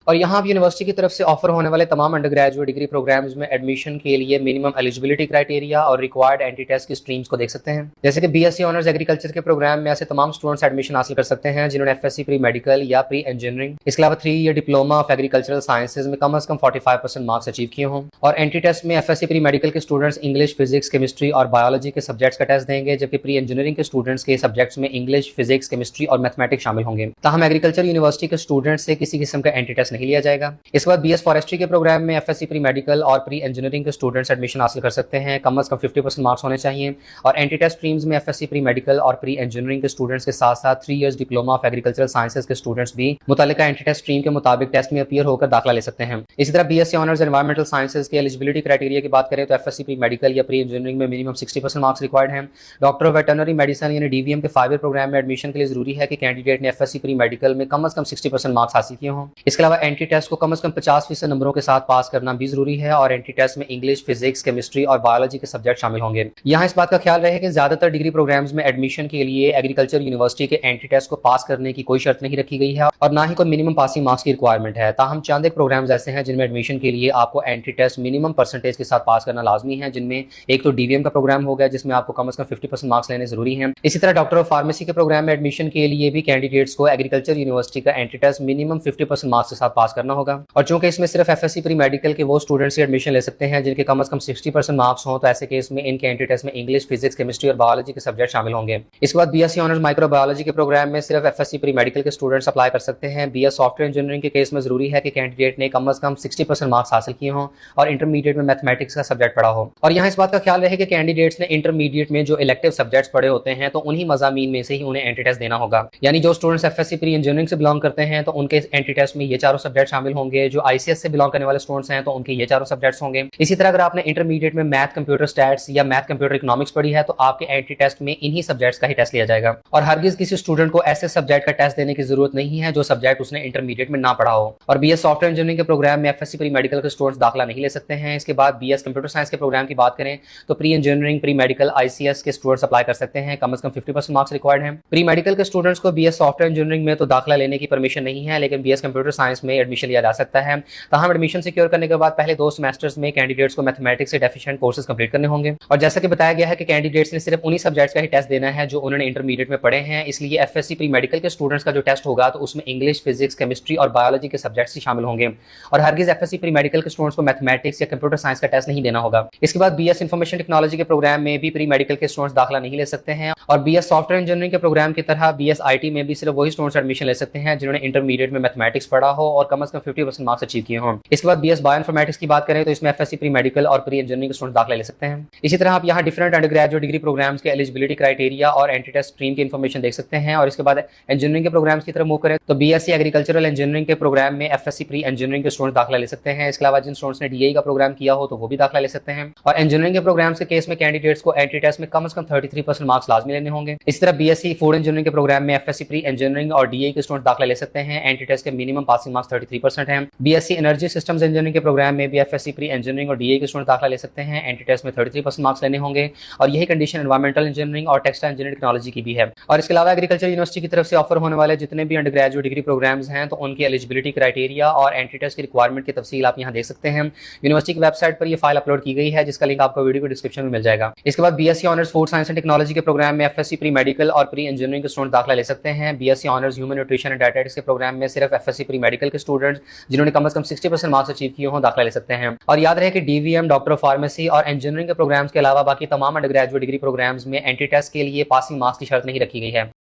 और यहाँ आप यूनिवर्सिटी की तरफ से ऑफर होने वाले तमाम अंडर ग्रेजुएट डिग्री प्रोग्राम्स में एडमिशन के लिए मिनिमम एलिजिबिलिटी क्राइटेरिया और रिक्वायर्ड एंट्री टेस्ट की स्ट्रीम्स को देख सकते हैं। जैसे कि बीएससी ऑनर्स एग्रीकल्चर के प्रोग्राम में ऐसे तमाम स्टूडेंट्स एडमिशन हासिल कर सकते हैं जिन्होंने एफएससी प्री मेडिकल या प्री इंजीनियरिंग, इसके अलावा 3 year diploma of agricultural sciences में कम से कम 45% मार्क्स अचीव किए हों। और एंट्री टेस्ट में एफएससी प्री मेडिकल के स्टूडेंट्स इंग्लिश, फिजिक्स, केमिस्ट्री और बायोलॉजी के सब्जेक्ट्स का टेस्ट देंगे, जबकि प्री इंजीनियरिंग के स्टूडेंट्स के सब्जेक्ट्स में इंग्लिश, फिजिक्स, केमिस्ट्री और मैथमेटिक्स शामिल होंगे। ताहम एग्रीकल्चर यूनिवर्सिटी के स्टूडेंट्स से किसी किस्म का एंट्री टेस्ट नहीं लिया जाएगा। इसके बाद बीएस फॉरेस्ट्री के प्रोग्राम में एफएससी प्री मेडिकल और प्री इंजीनियरिंग के स्टूडेंट्स एडमिशन हासिल कर सकते हैं। कम से कम 50% मार्क्स होने चाहिए। और एंट्री टेस्ट स्ट्रीम्स में एफएससी प्री मेडिकल और प्री इंजीनियरिंग के स्टूडेंट्स के साथ साथ 3 years diploma of agricultural sciences के स्टूडेंट्स भी मुतालिका एंट्री टेस्ट स्ट्रीम के मुताबिक टेस्ट में अपीयर होकर दाखिला ले सकते हैं। इसी तरह बीएससी ऑनर्स एनवायरमेंटल साइंसेज के एलिजिबिलिटी क्राइटेरिया की बात करें तो एफएससी प्री मेडिकल या प्री इंजीनियरिंग में मिनिमम 60% मार्क्स रिक्वायर्ड हैं। डॉक्टर ऑफ वेटरनरी मेडिसिन यानी डीवीएम के 5 ईयर प्रोग्राम में एडमिशन के लिए जरूरी है कि कैंडिडेट ने एफएससी प्री मेडिकल में कम से कम 60% मार्क्स हासिल किए हों। इसके अलावा एंट्री टेस्ट को कम से कम 50% नंबरों के साथ पास करना भी जरूरी है और एंट्री टेस्ट में इंग्लिश, फिजिक्स, केमिस्ट्री और बायोलॉजी के सब्जेक्ट शामिल होंगे। यहाँ इस बात का ख्याल रहे कि ज्यादातर डिग्री प्रोग्राम्स में एडमिशन के लिए एग्रीकल्चर यूनिवर्सिटी के एंट्री टेस्ट को पास करने की कोई शर्त नहीं रखी गई है और ना ही कोई मिनिमम पासिंग मार्क्स की रिक्वायरमेंट है। ताहम चंद एक प्रोग्राम्स ऐसे हैं जिनमें एडमिशन के लिए आपको एंट्री टेस्ट मिनिमम परसेंटेज के साथ पास करना लाजमी है, जिनमें एक तो डीवीएम का प्रोग्राम हो गया जिसमें आपको कम से कम 50% मार्क्स लेने जरूरी है। इसी तरह डॉक्टर ऑफ फार्मेसी के प्रोग्राम में एडमिशन के लिए भी कैंडिडेट्स को एग्रीकल्चर यूनिवर्सिटी का एंट्री टेस्ट मिनिमम 50% मार्क्स के साथ पास करना होगा। और चूंकि इसमें सिर्फ एफएससी प्री मेडिकल के वो स्टूडेंट्स ही एडमिशन ले सकते हैं जिनके कम से कम 60% मार्क्स हों, तो ऐसे केस में इनके एंट्री टेस्ट में इंग्लिश, फिजिक्स, केमिस्ट्री और बायोलॉजी के सब्जेक्ट शामिल होंगे। इसके बाद बीएससी ऑनर्स माइक्रोबायोलॉजी के प्रोग्राम में सिर्फ एफएससी प्री मेडिकल के स्टूडेंट्स अप्लाई कर सकते हैं। बीएस सॉफ्टवेयर इंजीनियरिंग के केस में जरूरी है कि कैंडिडेट ने कम से कम 60% मार्क्स हासिल किए हों और इंटरमीडिएट में मैथमेटिक्स का सब्जेक्ट पढ़ा हो। और यहाँ इस बात का ख्याल रहे कि कैंडिडेट्स ने इंटरमीडिएट में जो इलेक्टिव सब्जेक्ट्स पढ़े होते हैं तो उन्हीं मज़ामीन में से ही उन्हें एंट्री टेस्ट देना होगा। यानी जो स्टूडेंट्स एफएससी प्री इंजीनियरिंग से बिलोंग करते हैं तो उनके एंट्री टेस्ट में ये चारों सब्जेक्ट शामिल होंगे। जो आईसीएस से बिलोंग करने वाले स्टूडेंट्स हैं तो उनके ये चारों सब्जेक्ट्स होंगे। इसी तरह अगर आपने इंटरमीडिएट में मैथ, कंप्यूटर स्टैट्स या मैथ, कंप्यूटर इकोनॉमिक्स पढ़ी है तो आपके एंट्री टेस्ट में इन्हीं सब्जेक्ट्स का ही टेस्ट लिया जाएगा। और हरगिज किसी स्टूडेंट को ऐसे सब्जेक्ट का टेस्ट देने की जरूरत नहीं है जो सब्जेक्ट उसने इंटरमीडिएट में ना पढ़ा हो। और बीएस सॉफ्टवेयर इंजीनियरिंग के प्रोग्राम में एफएससी प्री मेडिकल के स्टूडेंट्स दाखिला नहीं ले सकते हैं। इसके बाद बीएस कंप्यूटर साइंस के प्रोग्राम की बात करें तो pre engineering, pre medical, ICS के स्टूडेंट्स अप्लाई कर सकते हैं। कम से कम 50% मार्क्स रिक्वायर्ड हैं। प्री मेडिकल के स्टूडेंट्स को बीएस सॉफ्टवेयर इंजीनियरिंग में तो दाखिला लेने की परमिशन नहीं है, लेकिन बीएस कंप्यूटर साइंस में एडमिशन लिया जा सकता है। तमाम एडमिशन सिक्योर करने के बाद पहले 2 सेमेस्टर्स में कैंडिडेट्स को मैथमेटिक्स से डेफिशिएंट कोर्सेज कंप्लीट करने होंगे। और जैसा कि बताया गया है कि कैंडिडेट्स ने सिर्फ उन्हीं सब्जेक्ट्स का ही टेस्ट देना है जो उन्होंने इंटरमीडिएट में पढ़े हैं। इसलिए एफएससी प्री मेडिकल के स्टूडेंट्स का जो टेस्ट होगा तो उसमें इंग्लिश, फिजिक्स, केमिस्ट्री और बायोलॉजी के सब्जेक्ट्स ही शामिल होंगे। और हरगिज एफएससी प्री मेडिकल के स्टूडेंट्स को मैथमेटिक्स या कंप्यूटर साइंस का टेस्ट नहीं देना होगा। इसके बाद बीएस इंफॉर्मेशन टेक्नोलॉजी के प्रोग्राम में भी प्री मेडिकल के स्टूडेंट्स दाखिला नहीं ले सकते हैं। और बीएस सॉफ्टवेयर इंजीनियरिंग के प्रोग्राम की तरह बीएस आईटी में भी सिर्फ वही स्टूडेंट्स एडमिशन ले सकते हैं जिन्होंने इंटरमीडिएट में मैथमेटिक्स पढ़ा हो और कम से कम 50% मार्क्स अचीव किए हों। इसके बाद बीएस बायोइन्फॉर्मेटिक्स की बात करें तो इसमें एफएससी प्री मेडिकल और प्री इंजीनियरिंग के स्टूडेंट्स दाखिला ले सकते हैं। इसी तरह आप यहाँ different undergraduate degree programmes के एलिजिबिलिटी क्राइटेरिया और एंट्री टेस्ट स्ट्रीम की इन्फॉर्मेशन देख सकते हैं। और इसके बाद इंजीनियरिंग के प्रोग्राम्स की तरफ मूव करें तो बीएससी एग्रीकल्चरल इंजीनियरिंग के प्रोग्राम में एफएससी प्री इंजीनियरिंग के स्टूडेंट्स दाखिला ले सकते हैं। इसके अलावा जिन स्टूडेंट्स ने डीएई का प्रोग्राम किया हो तो वो भी दाखिला ले सकते हैं। और इंजीनियरिंग के प्रोग्राम्स के केस में कैंडिडेट्स को एंट्री टेस्ट में कम से कम 33% मार्क्स लाजमी लेने होंगे। इस तरह बीएससी फूड इंजीनियरिंग के प्रोग्राम में एफएससी प्री इंजीनियरिंग और डीएई के स्टूडेंट्स दाखिला ले सकते हैं। एंट्री टेस्ट के मिनिमम पासिंग मार्क्स 33% हैं। बीएससी एनर्जी सिस्टम्स इंजीनियरिंग के प्रोग्राम में भी एफएससी प्री इंजीनियरिंग और डीएई के स्टूडेंट्स दाखिला ले सकते हैं। एंट्री टेस्ट में 33% मार्क्स लेने होंगे। और यही कंडीशन एनवायरमेंटल इंजीनियरिंग और टेक्सटाइल इंजीनियरिंग टेक्नोलॉजी की भी है। और इसके अलावा एग्रीकल्चर यूनिवर्सिटी की तरफ से ऑफर होने वाले जितने भी अंडर ग्रेजुएट डिग्री प्रोग्राम्स हैं तो उनकी एलिजिबिलिटी क्राइटेरिया और एंट्री टेस्ट की रिक्वायरमेंट की तफसील आप यहाँ देख सकते हैं। यूनिवर्सिटी की वेबसाइट पर ये फाइल अपलोड की गई है जिसका लिंक आपको वीडियो के डिस्क्रिप्शन में मिल जाएगा। इसके बाद BSc honours food science and technology के प्रोग्राम में एफएससी प्री मेडिकल और प्री इंजीनियरिंग के स्टूडेंट दाखिला ले सकते हैं। BSc honours human nutrition and dietetics के प्रोग्राम में सिर्फ एफएससी प्री मेडिकल के स्टूडेंट्स जिन्होंने कम से कम 60% मार्क्स अचीव किए हों दाखिला ले सकते हैं। और याद रहे कि डीवीएम, डॉक्टर ऑफ फार्मेसी और इंजीनियरिंग के प्रोग्राम्स के अलावा बाकी तमाम अंडर ग्रेजुएट डिग्री प्रोग्राम्स में एंट्री टेस्ट के लिए पासिंग मार्क्स की शर्त नहीं रखी गई है।